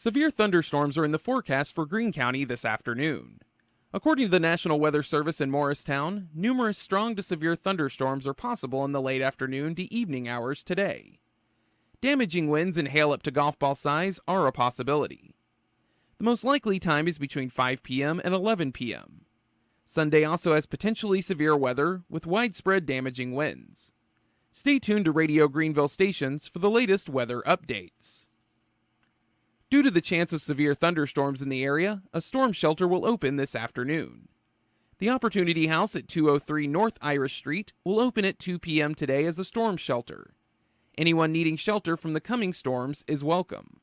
Severe thunderstorms are in the forecast for Greene County this afternoon. According to the National Weather Service in Morristown, numerous strong to severe thunderstorms are possible in the late afternoon to evening hours today. Damaging winds and hail up to golf ball size are a possibility. The most likely time is between 5 p.m. and 11 p.m. Sunday also has potentially severe weather with widespread damaging winds. Stay tuned to Radio Greeneville stations for the latest weather updates. Due to the chance of severe thunderstorms in the area, a storm shelter will open this afternoon. The Opportunity House at 203 North Irish Street will open at 2 p.m. today as a storm shelter. Anyone needing shelter from the coming storms is welcome.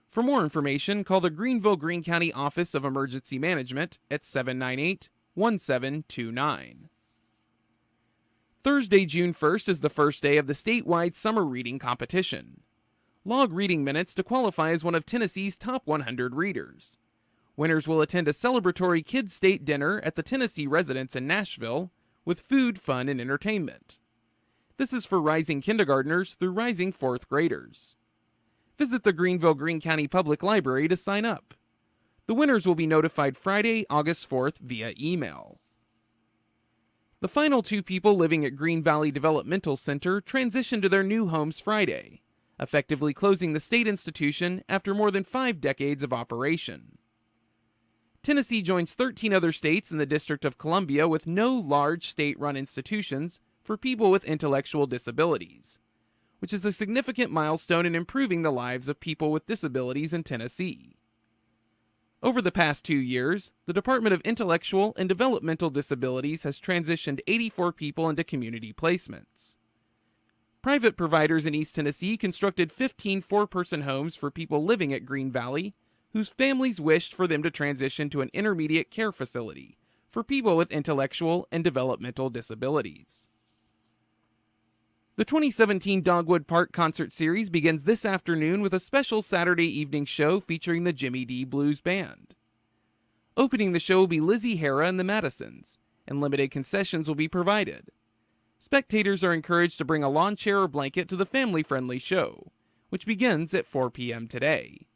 For more information, call the Greeneville Greene County Office of Emergency Management at 798-1729. Thursday, June 1st is the first day of the statewide summer reading competition. Log reading minutes to qualify as one of Tennessee's top 100 readers. Winners will attend a celebratory Kids State dinner at the Tennessee residence in Nashville with food, fun, and entertainment. This is for rising kindergartners through rising fourth graders. Visit the Greeneville Greene County Public Library to sign up. The winners will be notified Friday, August 4th via email. The final 2 people living at Green Valley Developmental Center transitioned to their new homes Friday, effectively closing the state institution after more than 5 decades of operation. Tennessee joins 13 other states in the District of Columbia with no large state-run institutions for people with intellectual disabilities, which is a significant milestone in improving the lives of people with disabilities in Tennessee. Over the past 2 years, the Department of Intellectual and Developmental Disabilities has transitioned 84 people into community placements. Private providers in East Tennessee constructed 15 4-person homes for people living at Green Valley, whose families wished for them to transition to an intermediate care facility for people with intellectual and developmental disabilities. The 2017 Dogwood Park Concert Series begins this afternoon with a special Saturday evening show featuring the Jimmy D Blues Band. Opening the show will be Lizzie Hara and the Madisons, and limited concessions will be provided. Spectators are encouraged to bring a lawn chair or blanket to the family-friendly show, which begins at 4 p.m. today.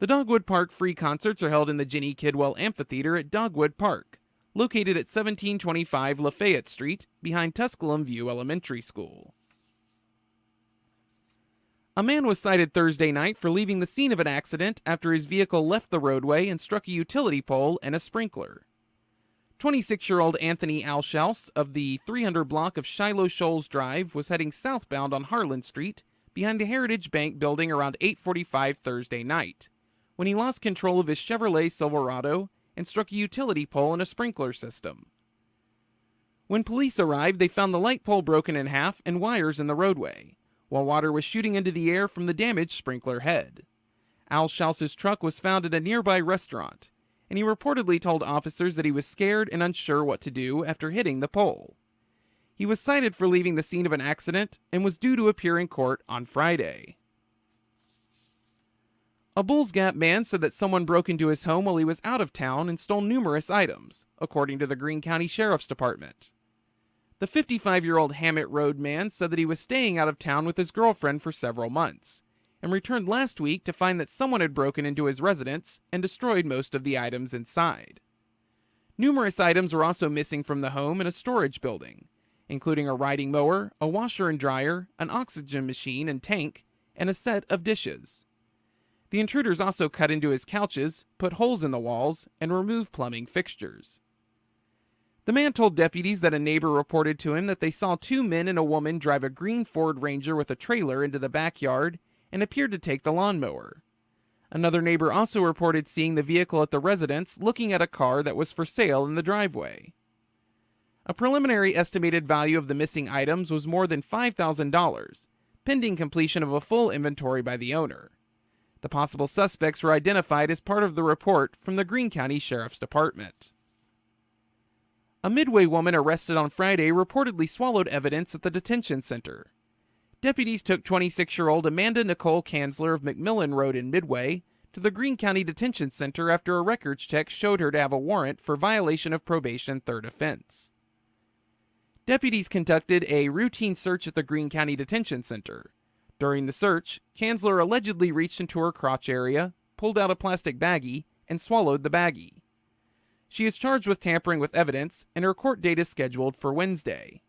The Dogwood Park free concerts are held in the Jenny Kidwell Amphitheater at Dogwood Park, located at 1725 Lafayette Street, behind Tusculum View Elementary School. A man was cited Thursday night for leaving the scene of an accident after his vehicle left the roadway and struck a utility pole and a sprinkler. 26-year-old Anthony Alshaus of the 300 block of Shiloh Shoals Drive was heading southbound on Harlan Street behind the Heritage Bank building around 8:45 Thursday night, when he lost control of his Chevrolet Silverado and struck a utility pole and a sprinkler system. When police arrived, they found the light pole broken in half and wires in the roadway, while water was shooting into the air from the damaged sprinkler head. Alshaus's truck was found at a nearby restaurant, and he reportedly told officers that he was scared and unsure what to do after hitting the pole. He was cited for leaving the scene of an accident and was due to appear in court on Friday. A Bulls Gap man said that someone broke into his home while he was out of town and stole numerous items, according to the Greene County Sheriff's Department. The 55-year-old Hammett Road man said that he was staying out of town with his girlfriend for several months, and returned last week to find that someone had broken into his residence and destroyed most of the items inside. Numerous items were also missing from the home in a storage building, including a riding mower, a washer and dryer, an oxygen machine and tank, and a set of dishes. The intruders also cut into his couches, put holes in the walls, and removed plumbing fixtures. The man told deputies that a neighbor reported to him that they saw 2 men and a woman drive a green Ford Ranger with a trailer into the backyard and appeared to take the lawnmower. Another neighbor also reported seeing the vehicle at the residence looking at a car that was for sale in the driveway. A preliminary estimated value of the missing items was more than $5,000, pending completion of a full inventory by the owner. The possible suspects were identified as part of the report from the Greene County Sheriff's Department. A Midway woman arrested on Friday reportedly swallowed evidence at the detention center. Deputies took 26-year-old Amanda Nicole Kanzler of McMillan Road in Midway to the Greene County Detention Center after a records check showed her to have a warrant for violation of probation third offense. Deputies conducted a routine search at the Greene County Detention Center, During the search, Kanzler allegedly reached into her crotch area, pulled out a plastic baggie, and swallowed the baggie. She is charged with tampering with evidence, and her court date is scheduled for Wednesday.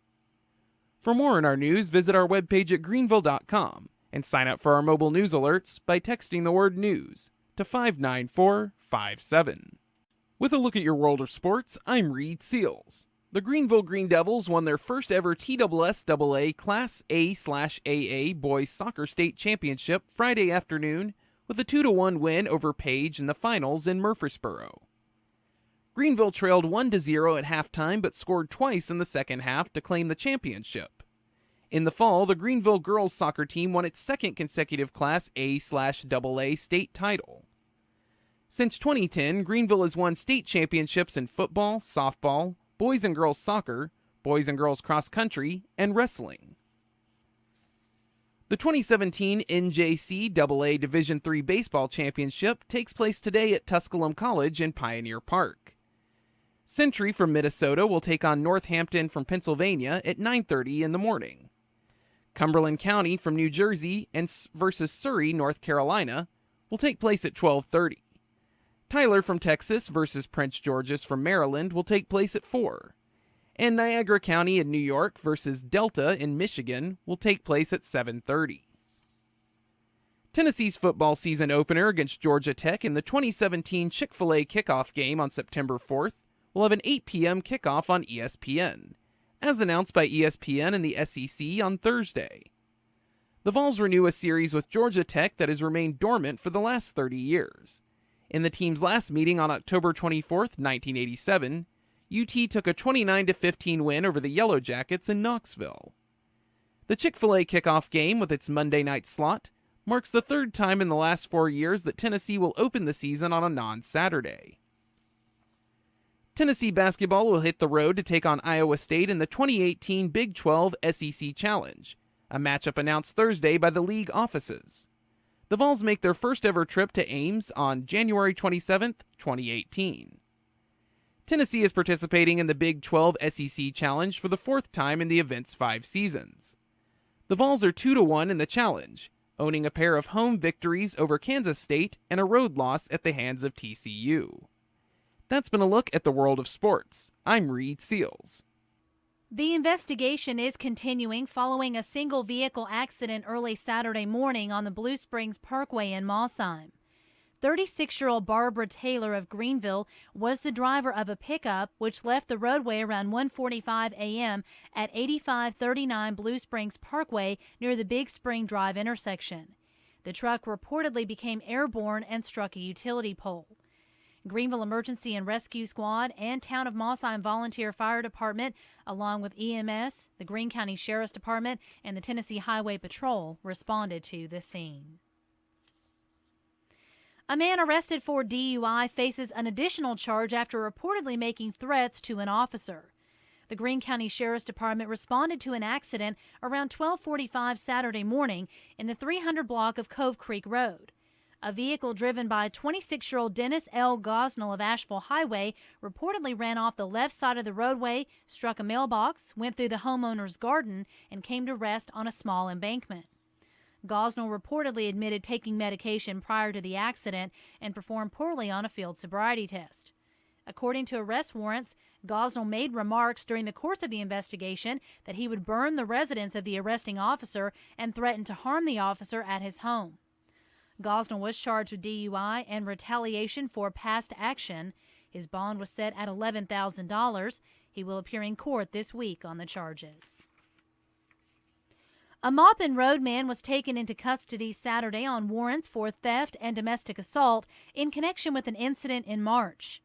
For more in our news, visit our webpage at greeneville.com and sign up for our mobile news alerts by texting the word news to 59457. With a look at your world of sports, I'm Reid Seals. The Greeneville Green Devils won their first ever TSSAA Class A/AA Boys Soccer State Championship Friday afternoon with a 2-1 win over Page in the finals in Murfreesboro. Greeneville trailed 1-0 at halftime but scored twice in the second half to claim the championship. In the fall, the Greeneville girls soccer team won its second consecutive Class A/AA state title. Since 2010, Greeneville has won state championships in football, softball, boys and girls soccer, boys and girls cross country, and wrestling. The 2017 NJCAA Division III Baseball Championship takes place today at Tusculum College in Pioneer Park. Century from Minnesota will take on Northampton from Pennsylvania at 9:30 in the morning. Cumberland County from New Jersey versus Surrey, North Carolina, will take place at 12:30. Tyler from Texas versus Prince George's from Maryland will take place at 4. And Niagara County in New York versus Delta in Michigan will take place at 7:30. Tennessee's football season opener against Georgia Tech in the 2017 Chick-fil-A kickoff game on September 4th will have an 8 p.m. kickoff on ESPN, as announced by ESPN and the SEC on Thursday. The Vols renew a series with Georgia Tech that has remained dormant for the last 30 years. In the team's last meeting on October 24, 1987, UT took a 29-15 win over the Yellow Jackets in Knoxville. The Chick-fil-A kickoff game, with its Monday night slot, marks the third time in the last 4 years that Tennessee will open the season on a non-Saturday. Tennessee basketball will hit the road to take on Iowa State in the 2018 Big 12 SEC Challenge, a matchup announced Thursday by the league offices. The Vols make their first ever trip to Ames on January 27, 2018. Tennessee is participating in the Big 12 SEC Challenge for the fourth time in the event's 5 seasons. The Vols are 2-1 in the challenge, owning a pair of home victories over Kansas State and a road loss at the hands of TCU. That's been a look at the world of sports. I'm Reid Seals. The investigation is continuing following a single vehicle accident early Saturday morning on the Blue Springs Parkway in Mossheim. 36-year-old Barbara Taylor of Greeneville was the driver of a pickup which left the roadway around 1:45 a.m. at 8539 Blue Springs Parkway near the Big Spring Drive intersection. The truck reportedly became airborne and struck a utility pole. Greeneville Emergency and Rescue Squad and Town of Mossheim Volunteer Fire Department, along with EMS, the Greene County Sheriff's Department, and the Tennessee Highway Patrol, responded to the scene. A man arrested for DUI faces an additional charge after reportedly making threats to an officer. The Greene County Sheriff's Department responded to an accident around 12:45 Saturday morning in the 300 block of Cove Creek Road. A vehicle driven by 26-year-old Dennis L. Gosnell of Asheville Highway reportedly ran off the left side of the roadway, struck a mailbox, went through the homeowner's garden, and came to rest on a small embankment. Gosnell reportedly admitted taking medication prior to the accident and performed poorly on a field sobriety test. According to arrest warrants, Gosnell made remarks during the course of the investigation that he would burn the residence of the arresting officer and threaten to harm the officer at his home. Gosnell was charged with DUI and retaliation for past action. His bond was set at $11,000. He will appear in court this week on the charges. A Maupin Road man was taken into custody Saturday on warrants for theft and domestic assault in connection with an incident in March.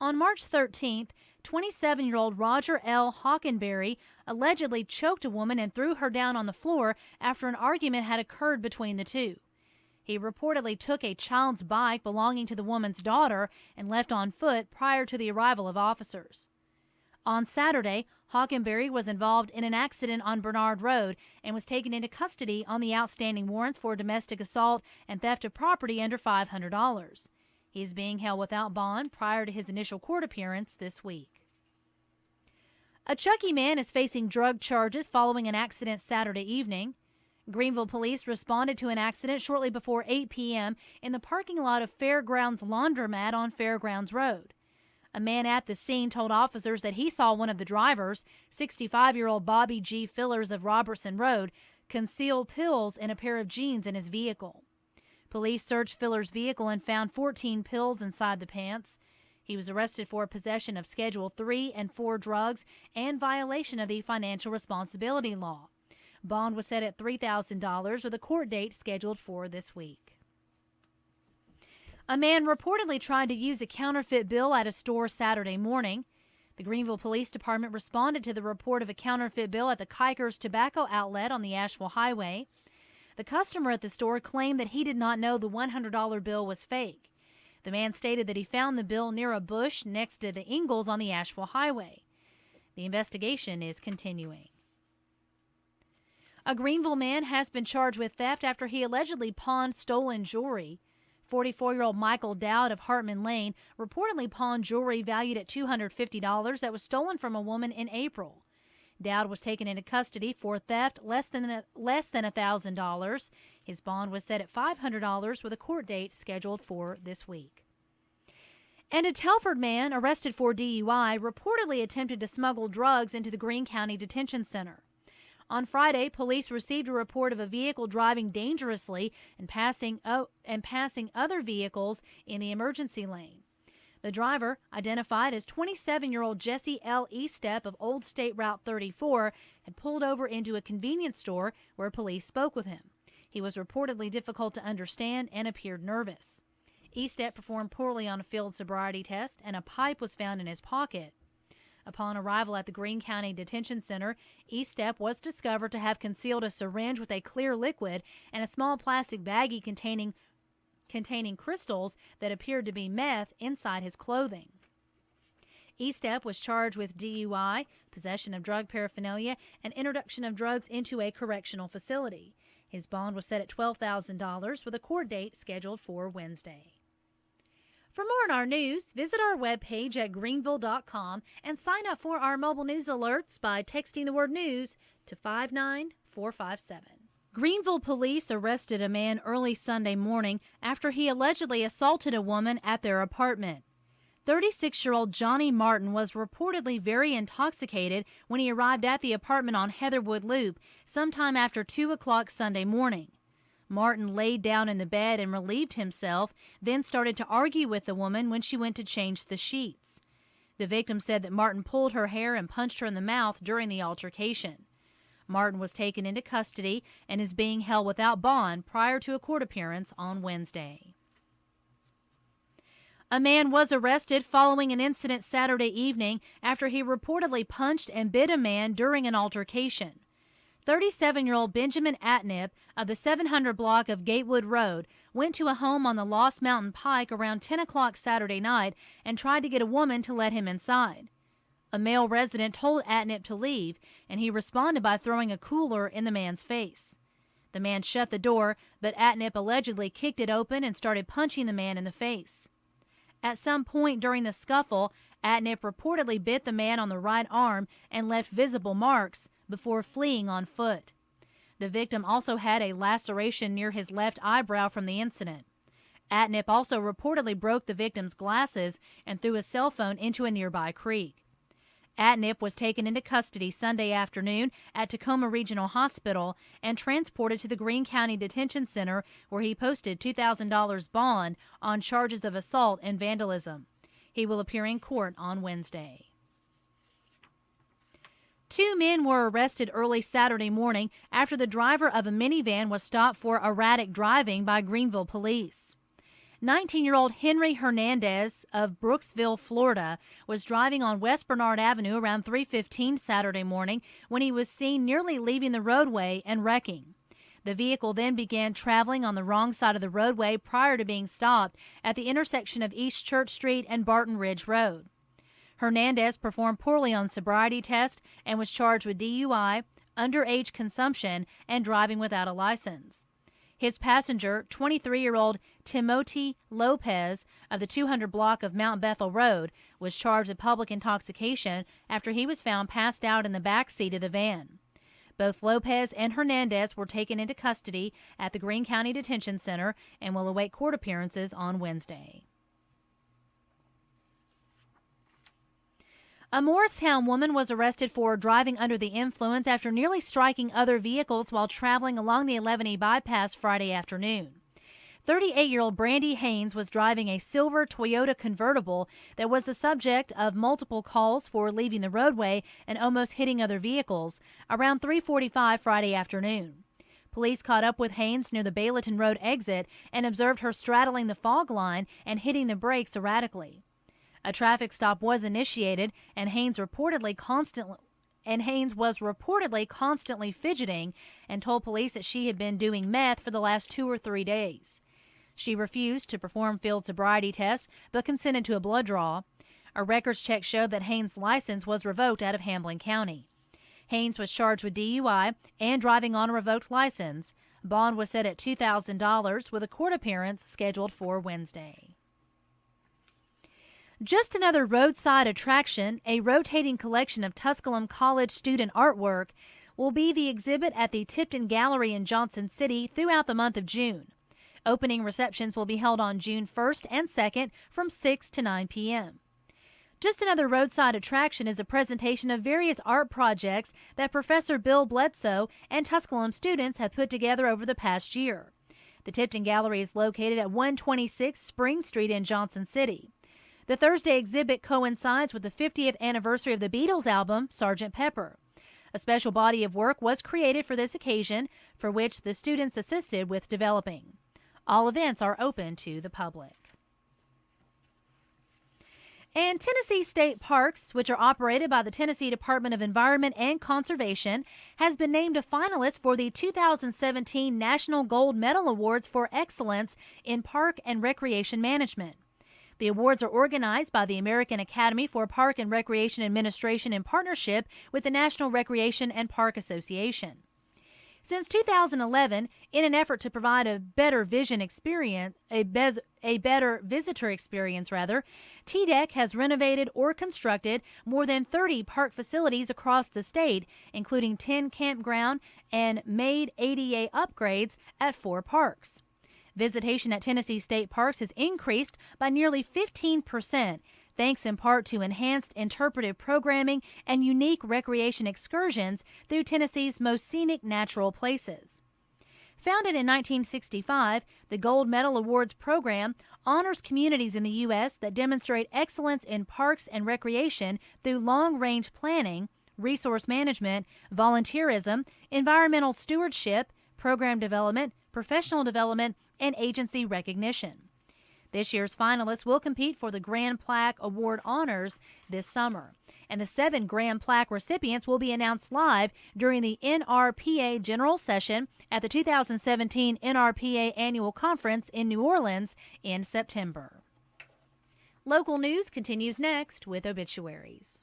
On March 13th, 27-year-old Roger L. Hockenberry allegedly choked a woman and threw her down on the floor after an argument had occurred between the two. He reportedly took a child's bike belonging to the woman's daughter and left on foot prior to the arrival of officers. On Saturday, Hockenberry was involved in an accident on Bernard Road and was taken into custody on the outstanding warrants for domestic assault and theft of property under $500. He is being held without bond prior to his initial court appearance this week. A Chuckey man is facing drug charges following an accident Saturday evening. Greeneville police responded to an accident shortly before 8 p.m. in the parking lot of Fairgrounds Laundromat on Fairgrounds Road. A man at the scene told officers that he saw one of the drivers, 65-year-old Bobby G. Fillers of Robertson Road, conceal pills in a pair of jeans in his vehicle. Police searched Fillers' vehicle and found 14 pills inside the pants. He was arrested for possession of Schedule 3 and 4 drugs and violation of the financial responsibility law. Bond was set at $3,000 with a court date scheduled for this week. A man reportedly tried to use a counterfeit bill at a store Saturday morning. The Greeneville Police Department responded to the report of a counterfeit bill at the Kikers Tobacco Outlet on the Asheville Highway. The customer at the store claimed that he did not know the $100 bill was fake. The man stated that he found the bill near a bush next to the Ingalls on the Asheville Highway. The investigation is continuing. A Greeneville man has been charged with theft after he allegedly pawned stolen jewelry. 44-year-old Michael Dowd of Hartman Lane reportedly pawned jewelry valued at $250 that was stolen from a woman in April. Dowd was taken into custody for theft less than $1,000. His bond was set at $500 with a court date scheduled for this week. And a Telford man arrested for DUI reportedly attempted to smuggle drugs into the Greene County Detention Center. On Friday, police received a report of a vehicle driving dangerously and passing other vehicles in the emergency lane. The driver, identified as 27-year-old Jesse L. Estep of Old State Route 34, had pulled over into a convenience store where police spoke with him. He was reportedly difficult to understand and appeared nervous. Estep performed poorly on a field sobriety test, and a pipe was found in his pocket. Upon arrival at the Greene County Detention Center, Estep was discovered to have concealed a syringe with a clear liquid and a small plastic baggie containing crystals that appeared to be meth inside his clothing. Estep was charged with DUI, possession of drug paraphernalia, and introduction of drugs into a correctional facility. His bond was set at $12,000 with a court date scheduled for Wednesday. For more on our news, visit our webpage at greeneville.com and sign up for our mobile news alerts by texting the word news to 59457. Greeneville police arrested a man early Sunday morning after he allegedly assaulted a woman at their apartment. 36-year-old Johnny Martin was reportedly very intoxicated when he arrived at the apartment on Heatherwood Loop sometime after 2 o'clock Sunday morning. Martin laid down in the bed and relieved himself, then started to argue with the woman when she went to change the sheets. The victim said that Martin pulled her hair and punched her in the mouth during the altercation. Martin was taken into custody and is being held without bond prior to a court appearance on Wednesday. A man was arrested following an incident Saturday evening after he reportedly punched and bit a man during an altercation. 37-year-old Benjamin Atnip of the 700 block of Gatewood Road went to a home on the Lost Mountain Pike around 10 o'clock Saturday night and tried to get a woman to let him inside. A male resident told Atnip to leave, and he responded by throwing a cooler in the man's face. The man shut the door, but Atnip allegedly kicked it open and started punching the man in the face. At some point during the scuffle, Atnip reportedly bit the man on the right arm and left visible marks before fleeing on foot. The victim also had a laceration near his left eyebrow from the incident. Atnip also reportedly broke the victim's glasses and threw his cell phone into a nearby creek. Atnip was taken into custody Sunday afternoon at Tacoma Regional Hospital and transported to the Greene County Detention Center, where he posted $2,000 bond on charges of assault and vandalism. He will appear in court on Wednesday. 2 men were arrested early Saturday morning after the driver of a minivan was stopped for erratic driving by Greeneville police. 19-year-old Henry Hernandez of Brooksville, Florida, was driving on West Bernard Avenue around 3:15 Saturday morning when he was seen nearly leaving the roadway and wrecking. The vehicle then began traveling on the wrong side of the roadway prior to being stopped at the intersection of East Church Street and Barton Ridge Road. Hernandez performed poorly on sobriety test and was charged with DUI, underage consumption, and driving without a license. His passenger, 23-year-old Timothy Lopez of the 200 block of Mount Bethel Road, was charged with public intoxication after he was found passed out in the back seat of the van. Both Lopez and Hernandez were taken into custody at the Greene County Detention Center and will await court appearances on Wednesday. A Morristown woman was arrested for driving under the influence after nearly striking other vehicles while traveling along the 11E bypass Friday afternoon. 38-year-old Brandy Haynes was driving a silver Toyota convertible that was the subject of multiple calls for leaving the roadway and almost hitting other vehicles around 3:45 Friday afternoon. Police caught up with Haynes near the Bayleton Road exit and observed her straddling the fog line and hitting the brakes erratically. A traffic stop was initiated, and Haynes was reportedly constantly fidgeting and told police that she had been doing meth for the last 2 or 3 days. She refused to perform field sobriety tests but consented to a blood draw. A records check showed that Haynes' license was revoked out of Hamblen County. Haynes was charged with DUI and driving on a revoked license. Bond was set at $2,000 with a court appearance scheduled for Wednesday. Just another roadside attraction, a rotating collection of Tusculum College student artwork, will be the exhibit at the Tipton Gallery in Johnson City throughout the month of June. Opening receptions will be held on June 1st and 2nd from 6 to 9 p.m. Just another roadside attraction is a presentation of various art projects that Professor Bill Bledsoe and Tusculum students have put together over the past year. The Tipton Gallery is located at 126 Spring Street in Johnson City. The Thursday exhibit coincides with the 50th anniversary of the Beatles album, Sgt. Pepper. A special body of work was created for this occasion, for which the students assisted with developing. All events are open to the public. And Tennessee State Parks, which are operated by the Tennessee Department of Environment and Conservation, has been named a finalist for the 2017 National Gold Medal Awards for Excellence in Park and Recreation Management. The awards are organized by the American Academy for Park and Recreation Administration in partnership with the National Recreation and Park Association. Since 2011, in an effort to provide a better visitor experience, TDEC has renovated or constructed more than 30 park facilities across the state, including 10 campground and made ADA upgrades at 4 parks. Visitation at Tennessee State Parks has increased by nearly 15%, thanks in part to enhanced interpretive programming and unique recreation excursions through Tennessee's most scenic natural places. Founded in 1965, the Gold Medal Awards program honors communities in the U.S. that demonstrate excellence in parks and recreation through long-range planning, resource management, volunteerism, environmental stewardship, program development, professional development, and agency recognition. This year's finalists will compete for the Grand Plaque Award honors this summer, and the 7 Grand Plaque recipients will be announced live during the NRPA General Session at the 2017 NRPA Annual Conference in New Orleans in September. Local news continues next with obituaries.